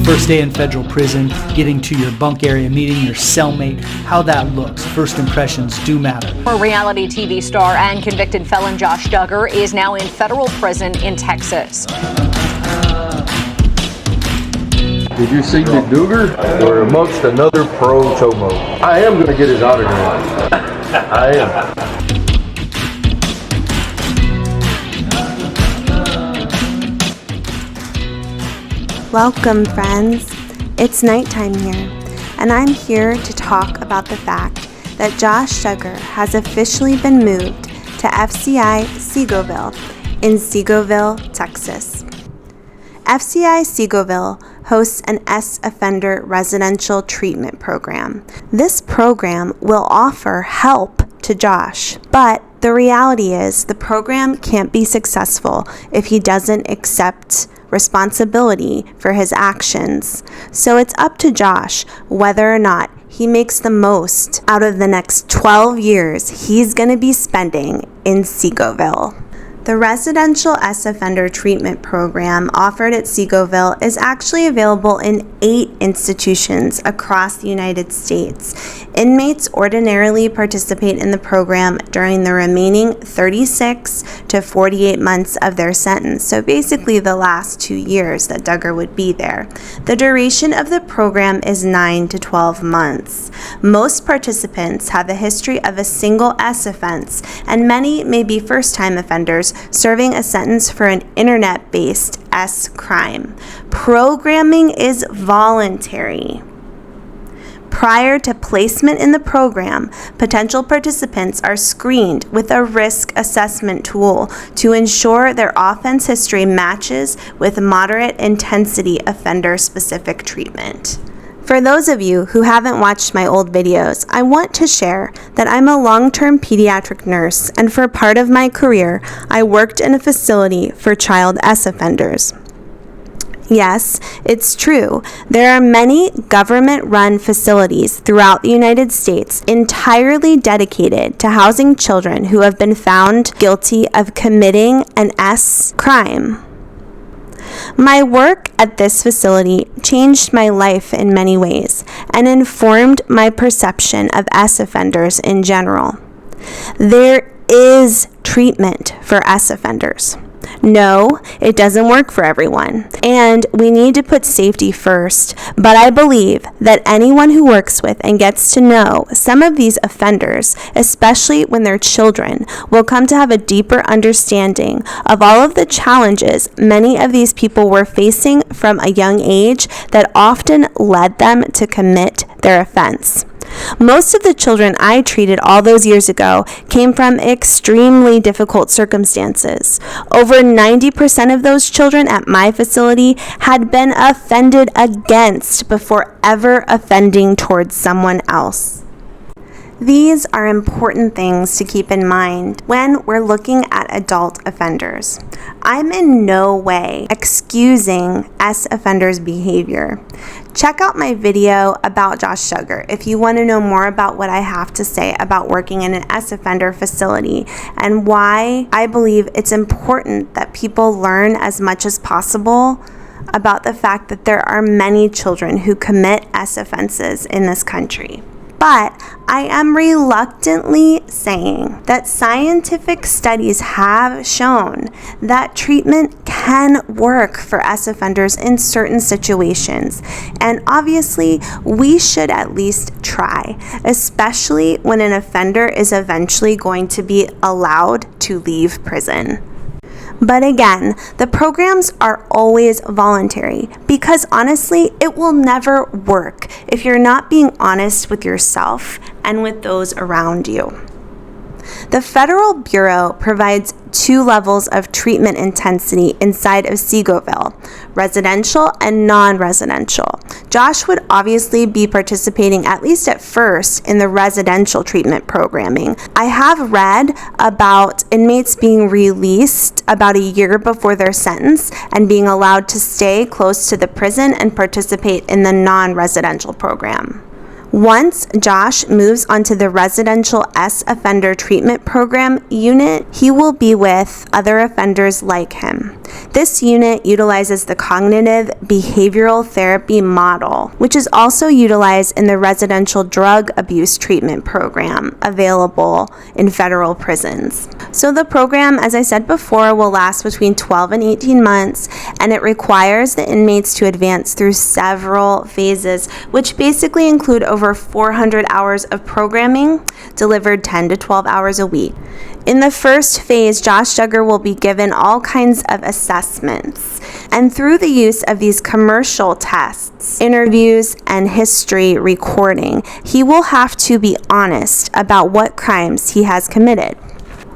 First day in federal prison, getting to your bunk area, meeting your cellmate, how that looks. First impressions do matter. Former reality TV star and convicted felon Josh Duggar is now in federal prison in Texas. Did you see the Duggar? We're amongst another pro chomo. I am going to get his autograph. I am. Welcome, friends. It's nighttime here, and I'm here to talk about the fact that Josh Duggar has officially been moved to FCI Seagoville in Seagoville, Texas. FCI Seagoville hosts an S-offender residential treatment program. This program will offer help to Josh, but the reality is the program can't be successful if he doesn't accept responsibility for his actions. So it's up to Josh whether or not he makes the most out of the next 12 years he's going to be spending in Seagoville. The residential S-offender treatment program offered at Seagoville is actually available in 8 institutions across the United States. Inmates ordinarily participate in the program during the remaining 36 to 48 months of their sentence, so basically the last 2 years that Duggar would be there. The duration of the program is 9 to 12 months. Most participants have a history of a single S offense, and many may be first-time offenders serving a sentence for an internet-based S crime. Programming is voluntary. Prior to placement in the program, potential participants are screened with a risk assessment tool to ensure their offense history matches with moderate intensity offender-specific treatment. For those of you who haven't watched my old videos, I want to share that I'm a long-term pediatric nurse, and for part of my career, I worked in a facility for child S offenders. Yes, it's true. There are many government-run facilities throughout the United States entirely dedicated to housing children who have been found guilty of committing an S crime. My work at this facility changed my life in many ways and informed my perception of S offenders in general. There is treatment for S offenders. No, it doesn't work for everyone, and we need to put safety first, but I believe that anyone who works with and gets to know some of these offenders, especially when they're children, will come to have a deeper understanding of all of the challenges many of these people were facing from a young age that often led them to commit their offense. Most of the children I treated all those years ago came from extremely difficult circumstances. Over 90% of those children at my facility had been offended against before ever offending towards someone else. These are important things to keep in mind when we're looking at adult offenders. I'm in no way excusing S offenders' behavior. Check out my video about Josh Duggar if you want to know more about what I have to say about working in an S offender facility and why I believe it's important that people learn as much as possible about the fact that there are many children who commit S offenses in this country. But I am reluctantly saying that scientific studies have shown that treatment can work for S offenders in certain situations. And obviously, we should at least try, especially when an offender is eventually going to be allowed to leave prison. But again, the programs are always voluntary because honestly, it will never work if you're not being honest with yourself and with those around you. The Federal Bureau provides 2 levels of treatment intensity inside of Seagoville, residential and non-residential. Josh would obviously be participating, at least at first, in the residential treatment programming. I have read about inmates being released about a year before their sentence and being allowed to stay close to the prison and participate in the non-residential program. Once Josh moves onto the residential S offender treatment program unit, he will be with other offenders like him. This unit utilizes the cognitive behavioral therapy model, which is also utilized in the residential drug abuse treatment program available in federal prisons. So the program, as I said before, will last between 12 and 18 months, and it requires the inmates to advance through several phases, which basically include over 400 hours of programming delivered 10 to 12 hours a week. In the first phase, Josh Duggar will be given all kinds of assessments. And through the use of these commercial tests, interviews, and history recording, he will have to be honest about what crimes he has committed.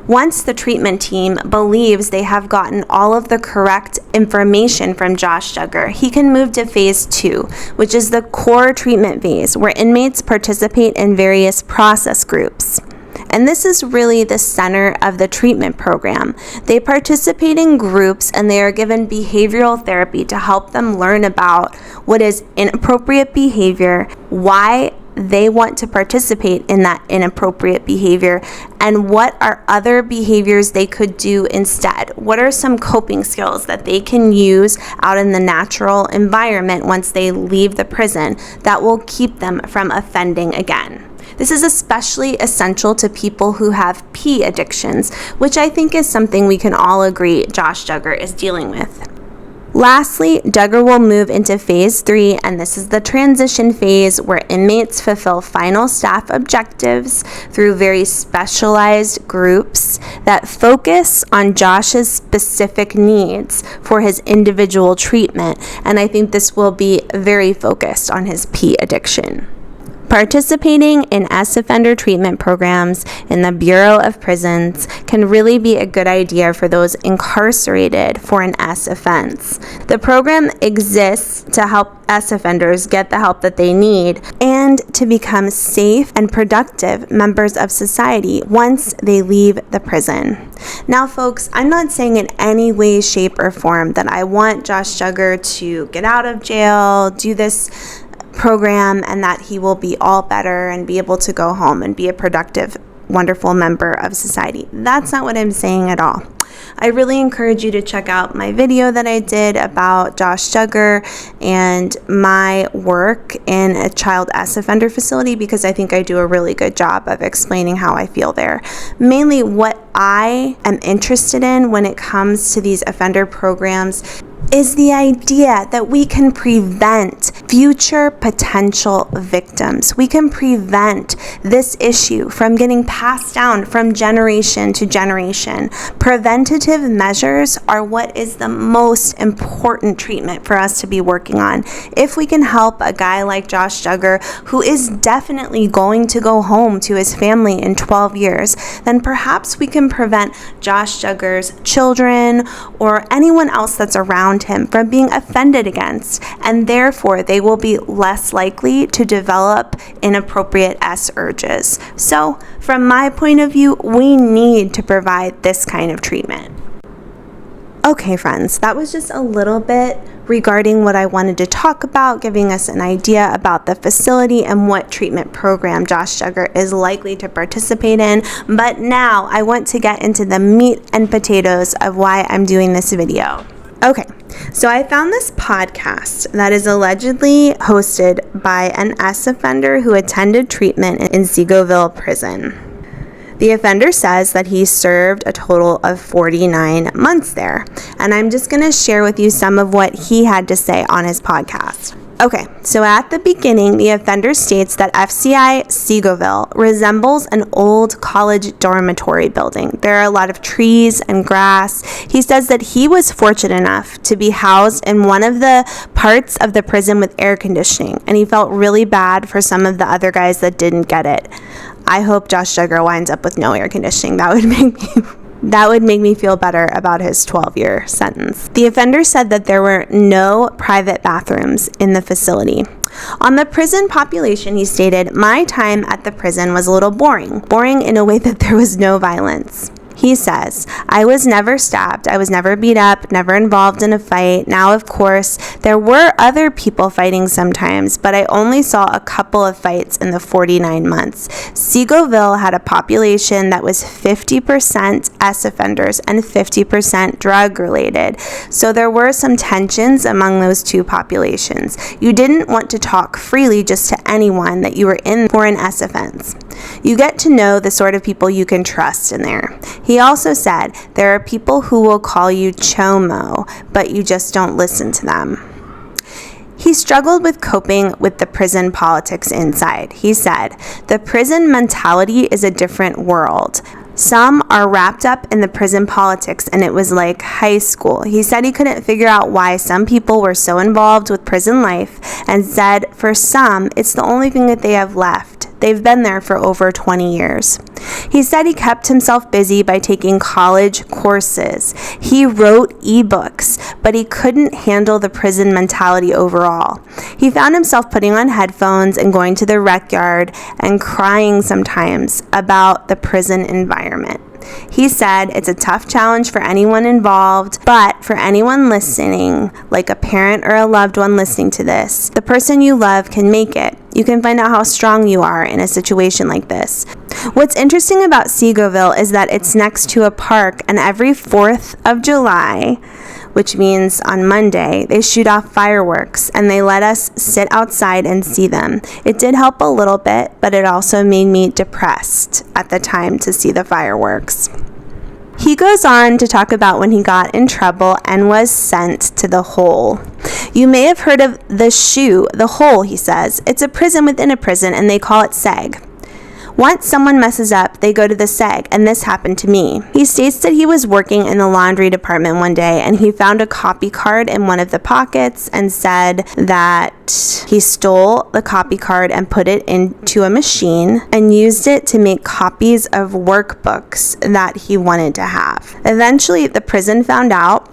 Once the treatment team believes they have gotten all of the correct information from Josh Duggar, he can move to phase 2, which is the core treatment phase, where inmates participate in various process groups. And this is really the center of the treatment program. They participate in groups and they are given behavioral therapy to help them learn about what is inappropriate behavior, why they want to participate in that inappropriate behavior, and what are other behaviors they could do instead. What are some coping skills that they can use out in the natural environment once they leave the prison that will keep them from offending again? This is especially essential to people who have P addictions, which I think is something we can all agree Josh Duggar is dealing with. Lastly, Duggar will move into phase 3, and this is the transition phase where inmates fulfill final staff objectives through very specialized groups that focus on Josh's specific needs for his individual treatment, and I think this will be very focused on his P addiction. Participating in S offender treatment programs in the Bureau of Prisons can really be a good idea for those incarcerated for an S offense. The program exists to help S offenders get the help that they need and to become safe and productive members of society once they leave the prison. Now, folks, I'm not saying in any way, shape, or form that I want Josh Duggar to get out of jail, do this program, and that he will be all better and be able to go home and be a productive, wonderful member of society. That's not what I'm saying at all. I really encourage you to check out my video that I did about Josh Duggar and my work in a child S offender facility, because I think I do a really good job of explaining how I feel there. Mainly what I am interested in when it comes to these offender programs is the idea that we can prevent future potential victims. We can prevent this issue from getting passed down from generation to generation. Preventative measures are what is the most important treatment for us to be working on. If we can help a guy like Josh Duggar, who is definitely going to go home to his family in 12 years, then perhaps we can prevent Josh Duggar's children or anyone else that's around him from being offended against, and therefore they will be less likely to develop inappropriate S urges. So, from my point of view, we need to provide this kind of treatment. Okay, friends, that was just a little bit regarding what I wanted to talk about, giving us an idea about the facility and what treatment program Josh Duggar is likely to participate in. But now I want to get into the meat and potatoes of why I'm doing this video. Okay, so I found this podcast that is allegedly hosted by an S offender who attended treatment in Seagoville prison. The offender says that he served a total of 49 months there, and I'm just going to share with you some of what he had to say on his podcast. Okay, so at the beginning, the offender states that FCI Seagoville resembles an old college dormitory building. There are a lot of trees and grass. He says that he was fortunate enough to be housed in one of the parts of the prison with air conditioning, and he felt really bad for some of the other guys that didn't get it. I hope Josh Duggar winds up with no air conditioning. That would make me feel better about his 12-year sentence. The offender said that there were no private bathrooms in the facility. On the prison population, he stated, "My time at the prison was a little boring in a way that there was no violence." He says, "I was never stabbed. I was never beat up, never involved in a fight. Now, of course, there were other people fighting sometimes, but I only saw a couple of fights in the 49 months. Seagoville had a population that was 50% S offenders and 50% drug related. So there were some tensions among those two populations. You didn't want to talk freely just to anyone that you were in for an S offense. You get to know the sort of people you can trust in there." He also said, "There are people who will call you chomo, but you just don't listen to them." He struggled with coping with the prison politics inside. He said, "The prison mentality is a different world. Some are wrapped up in the prison politics, and it was like high school." He said he couldn't figure out why some people were so involved with prison life, and said for some, it's the only thing that they have left. They've been there for over 20 years. He said he kept himself busy by taking college courses. He wrote ebooks, but he couldn't handle the prison mentality overall. He found himself putting on headphones and going to the rec yard and crying sometimes about the prison environment. He said it's a tough challenge for anyone involved, but for anyone listening, like a parent or a loved one listening to this, the person you love can make it. You can find out how strong you are in a situation like this. What's interesting about Seagoville is that it's next to a park, and every 4th of July, which means on Monday, they shoot off fireworks, and they let us sit outside and see them. It did help a little bit, but it also made me depressed at the time to see the fireworks. He goes on to talk about when he got in trouble and was sent to the hole. You may have heard of the hole, he says. It's a prison within a prison, and they call it SEG. Once someone messes up, they go to the SEG, and this happened to me. He states that he was working in the laundry department one day, and he found a copy card in one of the pockets and said that he stole the copy card and put it into a machine and used it to make copies of workbooks that he wanted to have. Eventually, the prison found out,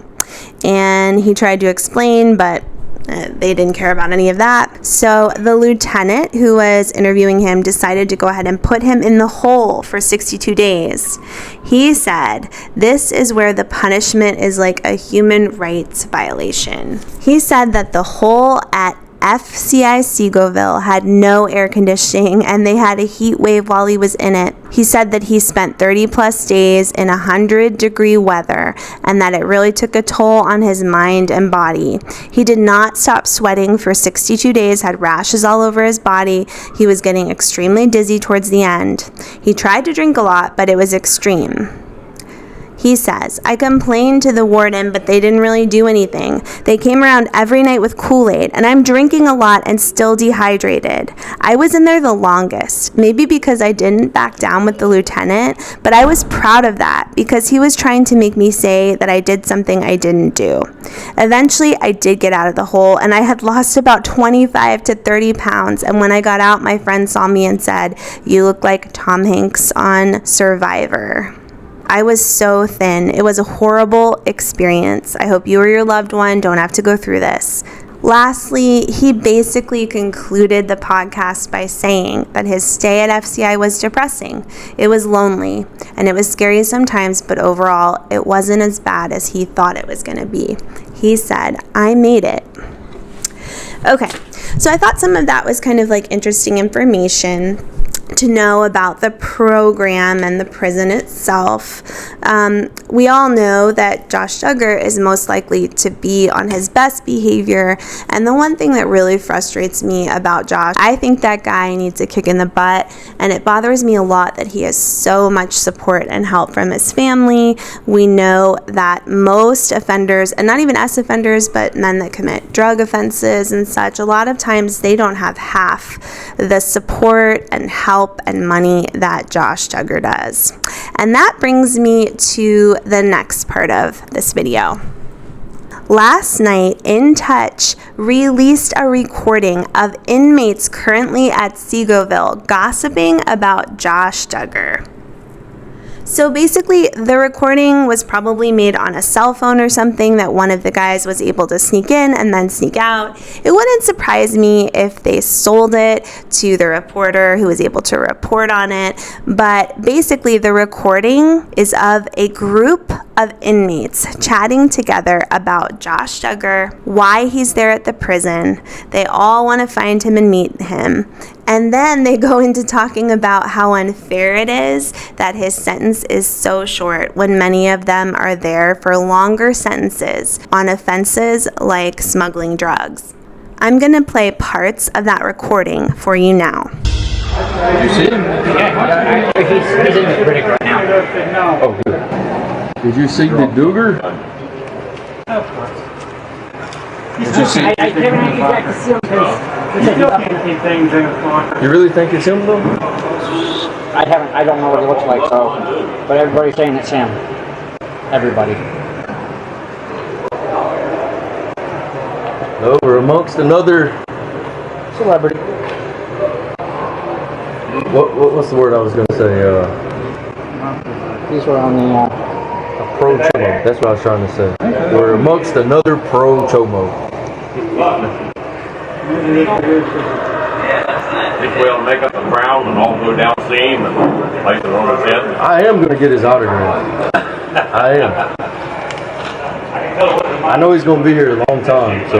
and he tried to explain, but they didn't care about any of that. So the lieutenant who was interviewing him decided to go ahead and put him in the hole for 62 days. He said, "This is where the punishment is like a human rights violation." He said that the hole at FCI Seagoville had no air conditioning, and they had a heat wave while he was in it. He said that he spent 30 plus days in 100-degree weather, and that it really took a toll on his mind and body. He did not stop sweating for 62 days, had rashes all over his body. He was getting extremely dizzy towards the end. He tried to drink a lot, but it was extreme. He says, "I complained to the warden, but they didn't really do anything. They came around every night with Kool-Aid, and I'm drinking a lot and still dehydrated. I was in there the longest, maybe because I didn't back down with the lieutenant, but I was proud of that because he was trying to make me say that I did something I didn't do. Eventually, I did get out of the hole, and I had lost about 25 to 30 pounds, and when I got out, my friend saw me and said, 'You look like Tom Hanks on Survivor.' I was so thin. It was a horrible experience. I hope you or your loved one don't have to go through this." Lastly, he basically concluded the podcast by saying that his stay at FCI was depressing. It was lonely, and it was scary sometimes, but overall, it wasn't as bad as he thought it was going to be. He said, "I made it." Okay, so I thought some of that was kind of like interesting information to know about the program and the prison itself. We all know that Josh Duggar is most likely to be on his best behavior, and the one thing that really frustrates me about Josh, I think that guy needs a kick in the butt, and it bothers me a lot that he has so much support and help from his family. We know that most offenders, and not even S offenders, but men that commit drug offenses and such, a lot of times they don't have half the support and help and money that Josh Duggar does. And that brings me to the next part of this video. Last night, In Touch released a recording of inmates currently at Seagoville gossiping about Josh Duggar. So basically, the recording was probably made on a cell phone or something that one of the guys was able to sneak in and then sneak out. It wouldn't surprise me if they sold it to the reporter who was able to report on it. But basically, the recording is of a group of inmates chatting together about Josh Duggar, why he's there at the prison. They all want to find him and meet him. And then they go into talking about how unfair it is that his sentence is so short when many of them are there for longer sentences on offenses like smuggling drugs. I'm going to play parts of that recording for you now. Did you see him? Yeah, he's in the critic right now. Oh, good. Did you see the Duggar? Did you see? I never knew you got to see him because You really think it's him though? I don't know what he looks like, so, but everybody's saying it's him. Everybody. No, we're amongst another Celebrity. What's the word I was going to say? These were on the, A pro chomo. That's what I was trying to say. We're amongst another pro chomo. Think we'll make up a crowd and all go down see him and place it on his head. I am going to get his autograph. I am. I know he's going to be here a long time, so.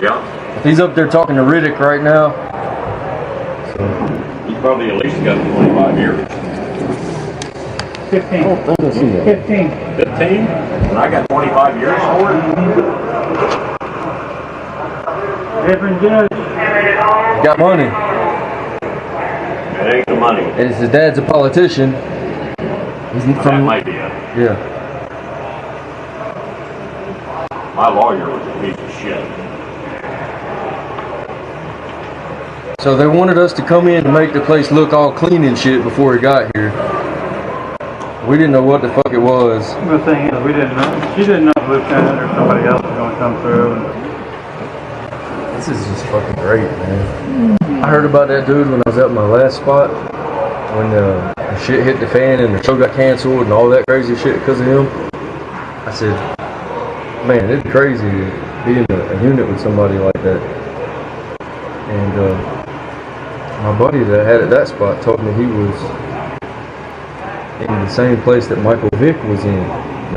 Yeah. If he's up there talking to Riddick right now. So. He's probably at least got 25 years. 15. I don't think I see that. 15. 15? And I got 25 years for it? Reverend Judge. He's got money. It ain't the money. And his dad's a politician. He's That from. might be it. Yeah. My lawyer was a piece of shit. So they wanted us to come in to make the place look all clean and shit before he got here. We didn't know what the fuck it was. The thing is, we didn't know. She didn't know if Lieutenant or somebody else was going to come through. This is just fucking great, man. I heard about that dude when I was at my last spot. When the shit hit the fan and the show got canceled and all that crazy shit because of him. I said, man, it's crazy to be in a unit with somebody like that. And my buddy that had at that spot told me he was in the same place that Michael Vick was in.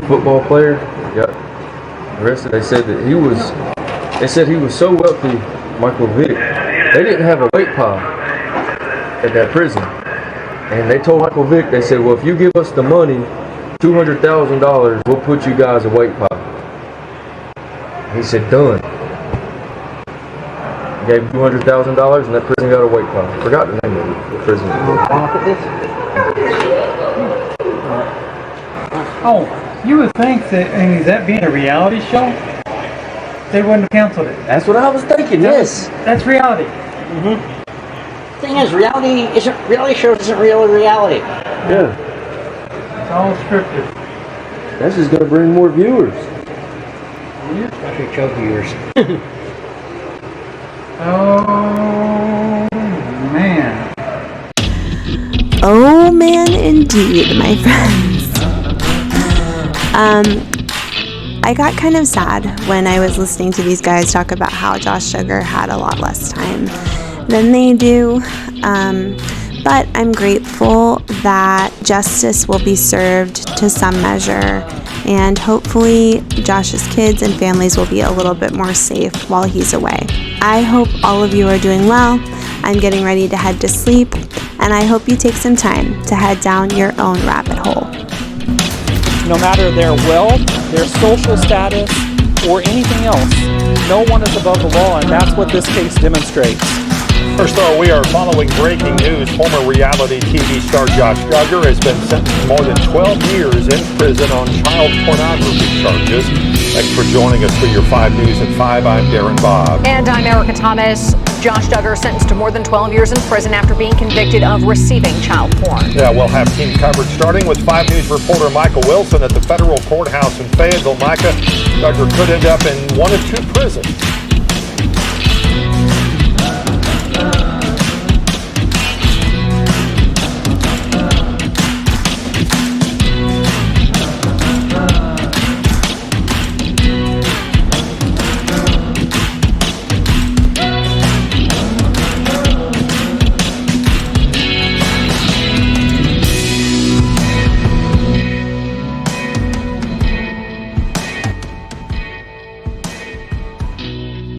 The football player got arrested. They said that he was so wealthy, Michael Vick, they didn't have a weight pile at that prison. And they told Michael Vick, they said, well, if you give us the money, $200,000, we'll put you guys a weight pile. He said, done. Gave him $200,000 and that prison got a weight pile. Forgot the name of the prison. Oh, you would think that, I mean, that being a reality show, they wouldn't have canceled it. That's what I was thinking, yes. That's reality. thing is, reality shows isn't really reality. Yeah. It's all scripted. That's just going to bring more viewers. Especially show viewers. Oh, man. Oh man, indeed, my friends. I got kind of sad when I was listening to these guys talk about how Josh Duggar had a lot less time than they do. But I'm grateful that justice will be served to some measure, and hopefully Josh's kids and families will be a little bit more safe while he's away. I hope all of you are doing well. I'm getting ready to head to sleep, and I hope you take some time to head down your own rabbit hole. No matter their wealth, their social status, or anything else, no one is above the law, and that's what this case demonstrates. First of all, we are following breaking news. Former reality TV star Josh Duggar has been sentenced to more than 12 years in prison on child pornography charges. Thanks for joining us for your 5 News at 5. I'm Darren Bob. And I'm Erica Thomas. Josh Duggar sentenced to more than 12 years in prison after being convicted of receiving child porn. Yeah, we'll have team coverage starting with 5 News reporter Michael Wilson at the federal courthouse in Fayetteville. Micah, Duggar could end up in 1 of 2 prisons.